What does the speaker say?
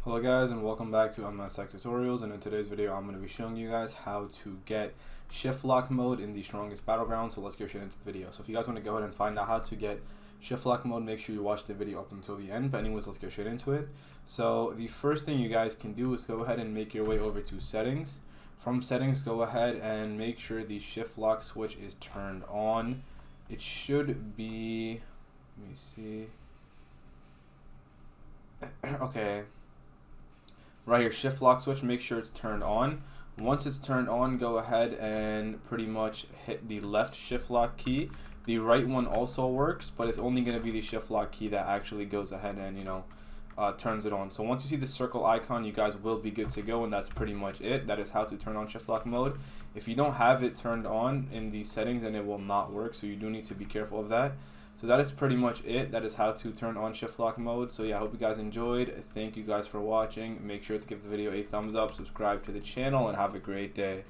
Hello guys, and welcome back to MS Tutorials, and in today's video I'm going to be showing you guys how to get shift lock mode in the strongest battleground. So let's get straight into the video. So if you guys want to go ahead and find out how to get shift lock mode, make sure you watch the video up until the end. But anyways, let's get straight into it. So the first thing you guys can do is go ahead and make your way over to settings. From settings, go ahead and make sure the shift lock switch is turned on. It should be, let me see. Okay. Right here, shift lock switch, make sure it's turned on. Once it's turned on, go ahead and pretty much hit the left shift lock key. The right one also works, but it's only going to be the shift lock key that actually goes ahead and turns it on. So once you see the circle icon, you guys will be good to go, and that's pretty much it. That is how to turn on shift lock mode. If you don't have it turned on in the settings, then it will not work, so you do need to be careful of that. So that is pretty much it. That is how to turn on shift lock mode. So yeah, I hope you guys enjoyed. Thank you guys for watching. Make sure to give the video a thumbs up, subscribe to the channel, and have a great day.